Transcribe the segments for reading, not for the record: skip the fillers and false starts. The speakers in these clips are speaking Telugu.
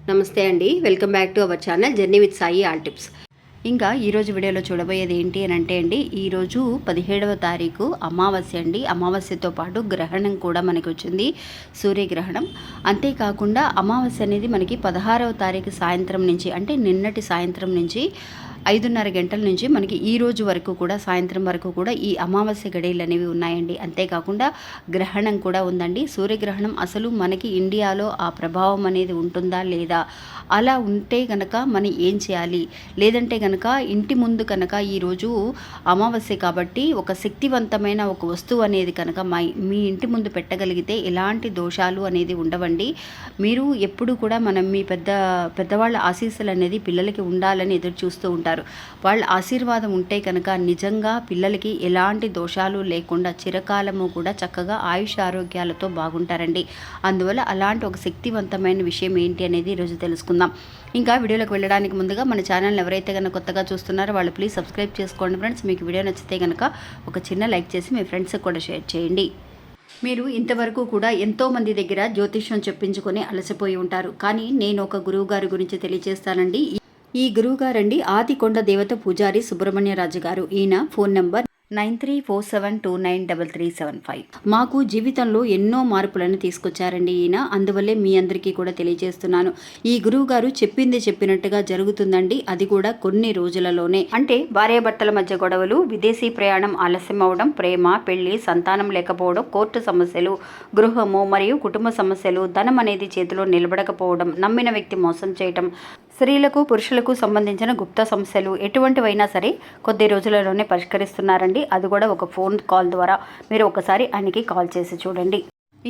నమస్తే అండి, welcome back to our channel journey with Sai all tips. ఇంకా ఈరోజు వీడియోలో చూడబోయేది ఏంటి అని అంటే అండి, ఈరోజు 17వ తారీఖు అమావాస్య అండి. అమావాస్యతో పాటు గ్రహణం కూడా మనకి వచ్చింది, సూర్యగ్రహణం. అంతేకాకుండా అమావాస్య అనేది మనకి 16వ తారీఖు సాయంత్రం నుంచి, అంటే నిన్నటి సాయంత్రం నుంచి 5:30 గంటల నుంచి మనకి ఈ రోజు వరకు కూడా, సాయంత్రం వరకు కూడా ఈ అమావాస్య గడియలు అనేవి ఉన్నాయండి. అంతేకాకుండా గ్రహణం కూడా ఉందండి. సూర్యగ్రహణం అసలు మనకి ఇండియాలో ఆ ప్రభావం అనేది ఉంటుందా లేదా, అలా ఉంటే కనుక మనం ఏం చేయాలి, లేదంటే కనుక ఇంటి ముందు కనుక ఈరోజు అమావాస్య కాబట్టి ఒక శక్తివంతమైన ఒక వస్తువు అనేది కనుక మీ ఇంటి ముందు పెట్టగలిగితే ఎలాంటి దోషాలు అనేది ఉండవండి. మీరు ఎప్పుడు కూడా మీ పెద్దవాళ్ళ ఆశీస్సులు అనేది పిల్లలకి ఉండాలని ఎదురు చూస్తూ ఉంటారు. వాళ్ళ ఆశీర్వాదం ఉంటే కనుక నిజంగా పిల్లలకి ఎలాంటి దోషాలు లేకుండా చిరకాలము కూడా చక్కగా ఆయుష్ ఆరోగ్యాలతో బాగుంటారండి. అందువల్ల అలాంటి ఒక శక్తివంతమైన విషయం ఏంటి అనేది ఈరోజు తెలుసుకుందాం. ఇంకా వీడియోలోకి వెళ్ళడానికి ముందుగా మన ఛానల్ని ఎవరైతే కనుక కొత్తగా చూస్తున్నారో వాళ్ళు ప్లీజ్ సబ్స్క్రైబ్ చేసుకోండి ఫ్రెండ్స్. మీకు వీడియో నచ్చితే కనుక ఒక చిన్న లైక్ చేసి మీ ఫ్రెండ్స్కి కూడా షేర్ చేయండి. మీరు ఇంతవరకు కూడా ఎంతోమంది దగ్గర జ్యోతిష్యం చెప్పించుకొని అలసిపోయి ఉంటారు, కానీ నేను ఒక గురువు గారి గురించి తెలియజేస్తానండి. ఈ గురువుగారండి ఆదికొండ దేవత పూజారి సుబ్రహ్మణ్యరాజు గారు. ఈయన ఫోన్ నంబర్ 9347293375. మాకు జీవితంలో ఎన్నో మార్పులను తీసుకొచ్చారండి ఈయన. అందువల్లే మీ అందరికీ కూడా తెలియజేస్తున్నాను. ఈ గురువు గారు చెప్పింది చెప్పినట్టుగా జరుగుతుందండి. అది కూడా కొన్ని రోజులలోనే. అంటే భార్యాభర్తల మధ్య గొడవలు, విదేశీ ప్రయాణం ఆలస్యం అవడం, ప్రేమ, పెళ్లి, సంతానం లేకపోవడం, కోర్టు సమస్యలు, గృహము మరియు కుటుంబ సమస్యలు, ధనం అనేది చేతిలో నిలబడకపోవడం, నమ్మిన వ్యక్తి మోసం చేయటం, స్త్రీలకు పురుషులకు సంబంధించిన గుప్త సమస్యలు ఎటువంటివైనా సరే కొద్ది రోజులలోనే పరిష్కరిస్తున్నారండి. అది కూడా ఒక ఫోన్ కాల్ ద్వారా. మీరు ఒకసారి ఆయనకి కాల్ చేసి చూడండి.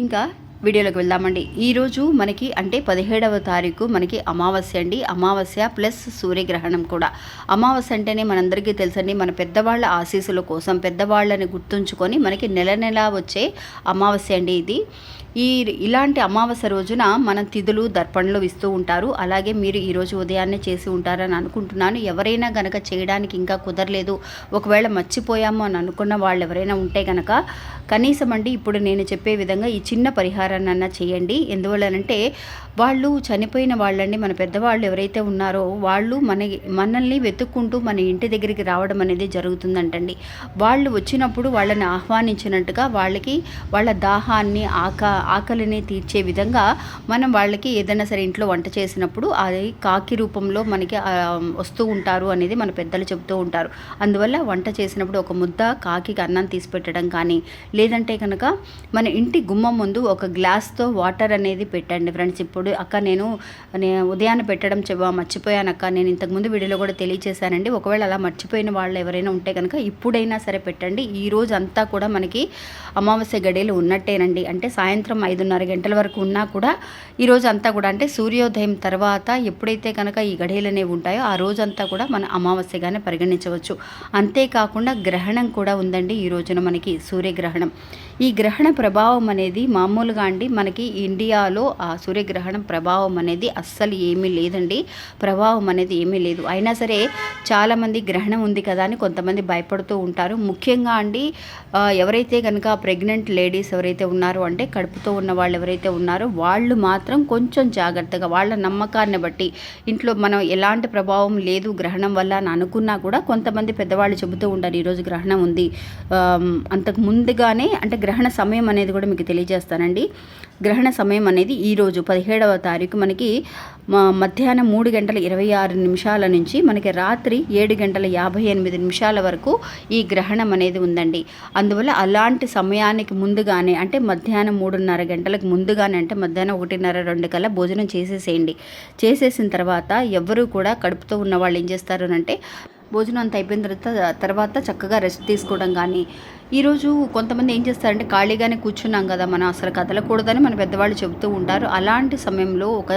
ఇంకా వీడియోలోకి వెళ్దామండి. ఈరోజు మనకి అంటే 17వ తారీఖు మనకి అమావాస్య అండి. అమావాస్య ప్లస్ సూర్యగ్రహణం కూడా. అమావాస్య అంటేనే మనందరికీ తెలుసండి, మన పెద్దవాళ్ళ ఆశీస్సుల కోసం పెద్దవాళ్ళని గుర్తుంచుకొని మనకి నెల నెలా వచ్చే అమావాస్య అండి ఇది. ఇలాంటి అమావాస్య రోజున మనం తిథులు దర్పణలు ఇస్తూ ఉంటారు. అలాగే మీరు ఈరోజు ఉదయాన్నే చేసి ఉంటారని అనుకుంటున్నాను. ఎవరైనా గనక చేయడానికి ఇంకా కుదరలేదు, ఒకవేళ మర్చిపోయాము అని అనుకున్న వాళ్ళు ఎవరైనా ఉంటే కనుక కనీసం అండి ఇప్పుడు నేను చెప్పే విధంగా ఈ చిన్న పరిహారాన్ని అన్నా చేయండి. ఎందువల్లనంటే వాళ్ళు చనిపోయిన వాళ్ళండి, మన పెద్దవాళ్ళు ఎవరైతే ఉన్నారో వాళ్ళు మనల్ని వెతుక్కుంటూ మన ఇంటి దగ్గరికి రావడం అనేది జరుగుతుందంటండి. వాళ్ళు వచ్చినప్పుడు వాళ్ళని ఆహ్వానించినట్టుగా వాళ్ళకి వాళ్ళ దాహాన్ని ఆకలిని తీర్చే విధంగా మనం వాళ్ళకి ఏదైనా సరే ఇంట్లో వంట చేసినప్పుడు అది కాకి రూపంలో మనకి వస్తూ ఉంటారు అనేది మన పెద్దలు చెబుతూ ఉంటారు. అందువల్ల వంట చేసినప్పుడు ఒక ముద్ద కాకి అన్నం తీసి పెట్టడం కానీ, లేదంటే కనుక మన ఇంటి గుమ్మం ముందు ఒక గ్లాస్తో వాటర్ అనేది పెట్టండి ఫ్రెండ్స్. ఇప్పుడు అక్క నేను ఉదయాన్నే పెట్టడం మర్చిపోయాను అక్క, నేను ఇంతకుముందు వీడియోలో కూడా తెలియచేశానండి. ఒకవేళ అలా మర్చిపోయిన వాళ్ళు ఎవరైనా ఉంటే కనుక ఇప్పుడైనా సరే పెట్టండి. ఈ రోజు అంతా కూడా మనకి అమావాస్య గడియలు ఉన్నట్టేనండి. అంటే సాయంత్రం 5:30 గంటల వరకు ఉన్నా కూడా ఈరోజు అంతా కూడా, అంటే సూర్యోదయం తర్వాత ఎప్పుడైతే కనుక ఈ గడియలు అనేవి ఉంటాయో ఆ రోజంతా కూడా మన అమావాస్యగానే పరిగణించవచ్చు. అంతేకాకుండా గ్రహణం కూడా ఉందండి ఈ రోజున మనకి, సూర్యగ్రహణం. ఈ గ్రహణ ప్రభావం అనేది మామూలుగా అండి మనకి ఇండియాలో ఆ సూర్యగ్రహణం ప్రభావం అనేది అస్సలు ఏమీ లేదండి. ప్రభావం అనేది ఏమీ లేదు. అయినా సరే చాలామంది గ్రహణం ఉంది కదా అని కొంతమంది భయపడుతూ ఉంటారు. ముఖ్యంగా అండి ఎవరైతే కనుక ప్రెగ్నెంట్ లేడీస్ ఎవరైతే ఉన్నారో, అంటే కడుపుతో ఉన్న వాళ్ళు ఎవరైతే ఉన్నారో వాళ్ళు మాత్రం కొంచెం జాగ్రత్తగా, వాళ్ళ నమ్మకాన్ని బట్టి ఇంట్లో మనం ఎలాంటి ప్రభావం లేదు గ్రహణం వల్ల అని అనుకున్నా కూడా కొంతమంది పెద్దవాళ్ళు చెబుతూ ఉంటారు ఈరోజు గ్రహణం ఉంది. అంతకు ముందుగానే అంటే గ్రహణ సమయం అనేది కూడా మీకు తెలియజేస్తానండి. గ్రహణ సమయం అనేది ఈరోజు 17వ తారీఖు మనకి మధ్యాహ్నం 3:26 నుంచి మనకి రాత్రి 7:58 వరకు ఈ గ్రహణం అనేది ఉందండి. అందువల్ల అలాంటి సమయానికి ముందుగానే, అంటే మధ్యాహ్నం 3:30 గంటలకు ముందుగానే, అంటే మధ్యాహ్నం 1:30-2 కల్లా భోజనం చేసేసేయండి. చేసేసిన తర్వాత ఎవరు కూడా కడుపుతో ఉన్న వాళ్ళు ఏం చేస్తారు అంటే భోజనం అంతా అయిపోయిన తర్వాత చక్కగా రెస్ట్ తీసుకోవడం కానీ, ఈరోజు కొంతమంది ఏం చేస్తారంటే ఖాళీగానే కూర్చున్నాం కదా, మనం అసలు కదలకూడదని మన పెద్దవాళ్ళు చెబుతూ ఉంటారు. అలాంటి సమయంలో ఒక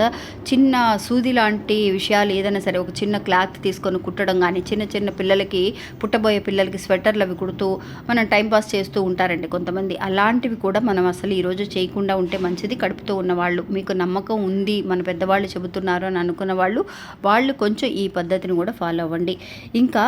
చిన్న సూది లాంటి విషయాలు ఏదైనా సరే ఒక చిన్న క్లాత్ తీసుకొని కుట్టడం కానీ, చిన్న చిన్న పిల్లలకి పుట్టబోయే పిల్లలకి స్వెటర్లు అవి కుడుతూ మనం టైంపాస్ చేస్తూ ఉంటారండి కొంతమంది. అలాంటివి కూడా మనం అసలు ఈరోజు చేయకుండా ఉంటే మంచిది. కడుపుతో ఉన్నవాళ్ళు, మీకు నమ్మకం ఉంది మన పెద్దవాళ్ళు చెబుతున్నారు అని అనుకున్న వాళ్ళు కొంచెం ఈ పద్ధతిని కూడా ఫాలో అవ్వండి. ఇంకా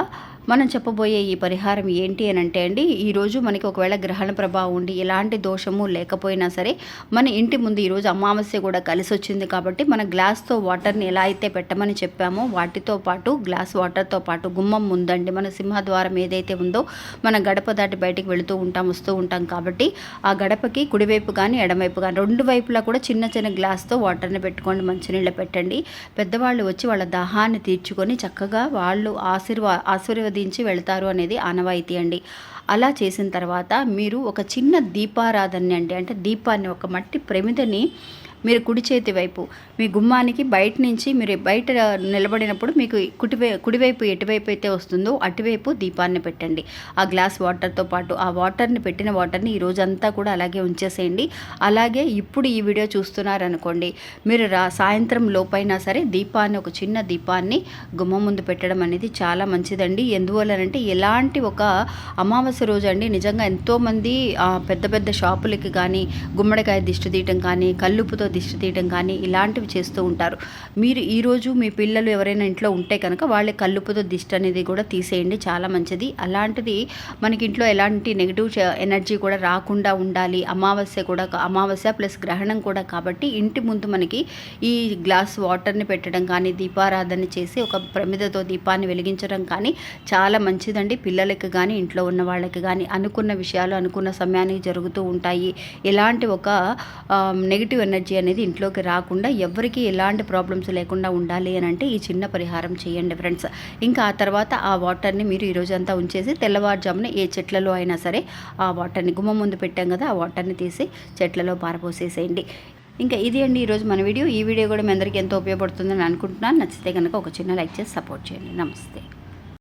మనం చెప్పబోయే ఈ పరిహారం ఏంటి అని అంటే అండి, ఈరోజు మనకి ఒకవేళ గ్రహణ ప్రభావం ఉండి ఎలాంటి దోషము లేకపోయినా సరే మన ఇంటి ముందు ఈరోజు అమావాస్య కూడా కలిసి వచ్చింది కాబట్టి మన గ్లాస్తో వాటర్ని ఎలా అయితే పెట్టమని చెప్పామో వాటితో పాటు గ్లాస్ వాటర్తో పాటు గుమ్మం ముందండి మన సింహద్వారం ఏదైతే ఉందో మన గడప దాటి బయటికి వెళుతూ ఉంటాం వస్తూ ఉంటాం కాబట్టి ఆ గడపకి కుడివైపు కానీ ఎడమవైపు కానీ రెండు వైపులా కూడా చిన్న చిన్న గ్లాస్తో వాటర్ని పెట్టుకోండి, మంచినీళ్ళు పెట్టండి. పెద్దవాళ్ళు వచ్చి వాళ్ళ దాహాన్ని తీర్చుకొని చక్కగా వాళ్ళు ఆశీర్వదించి వెళ్తారు అనేది ఆనవాయితీ అండి. అలా చేసిన తర్వాత మీరు ఒక చిన్న దీపారాధన అంటే దీపాన్ని ఒక మట్టి ప్రమిదని మీరు కుడి చేతి వైపు మీ గుమ్మానికి బయట నుంచి మీరు బయట నిలబడినప్పుడు మీకు కుడివైపు ఎటువైపు అయితే వస్తుందో అటువైపు దీపాన్ని పెట్టండి. ఆ గ్లాస్ వాటర్తో పాటు ఆ వాటర్ని పెట్టిన వాటర్ని ఈ రోజంతా కూడా అలాగే ఉంచేసేయండి. అలాగే ఇప్పుడు ఈ వీడియో చూస్తున్నారనుకోండి, మీరు సాయంత్రం లోపైనా సరే దీపాన్ని ఒక చిన్న దీపాన్ని గుమ్మం ముందు పెట్టడం అనేది చాలా మంచిదండి. ఎందువల్లనంటే ఎలాంటి ఒక అమావాస్య రోజు అండి నిజంగా ఎంతోమంది పెద్ద పెద్ద షాపులకి కానీ గుమ్మడికాయ దిష్టి తీయటం కానీ కల్లుపుతో దిష్టి తీయడం కానీ ఇలాంటివి చేస్తూ ఉంటారు. మీరు ఈరోజు మీ పిల్లలు ఎవరైనా ఇంట్లో ఉంటే కనుక వాళ్ళ కల్లుపుతో దిష్టి అనేది కూడా తీసేయండి, చాలా మంచిది. అలాంటిది మనకి ఇంట్లో ఎలాంటి నెగిటివ్ ఎనర్జీ కూడా రాకుండా ఉండాలి. అమావాస్య ప్లస్ గ్రహణం కూడా కాబట్టి ఇంటి ముందు మనకి ఈ గ్లాస్ వాటర్ని పెట్టడం కానీ దీపారాధన చేసి ఒక ప్రమిదతో దీపాన్ని వెలిగించడం కానీ చాలా మంచిదండి. పిల్లలకి కానీ ఇంట్లో ఉన్న వాళ్ళకి కానీ అనుకున్న విషయాలు అనుకున్న సమయానికి జరుగుతూ ఉంటాయి. ఎలాంటి ఒక నెగిటివ్ ఎనర్జీ అనేది ఇంట్లోకి రాకుండా ఎవరికి ఎలాంటి ప్రాబ్లమ్స్ లేకుండా ఉండాలి అని అంటే ఈ చిన్న పరిహారం చేయండి ఫ్రెండ్స్. ఇంకా ఆ తర్వాత ఆ వాటర్ని మీరు ఈరోజంతా ఉంచేసి తెల్లవారుజామున ఏ చెట్లలో అయినా సరే ఆ వాటర్ని గుమ్మం ముందు పెట్టాం కదా ఆ వాటర్ని తీసి చెట్లలో పారపోసేసేయండి. ఇంకా ఇది అండి ఈరోజు మన వీడియో. ఈ వీడియో కూడా మీ అందరికీ ఎంతో ఉపయోగపడుతుందని అనుకుంటున్నాను. నచ్చితే కనుక ఒక చిన్న లైక్ చేసి సపోర్ట్ చేయండి. నమస్తే.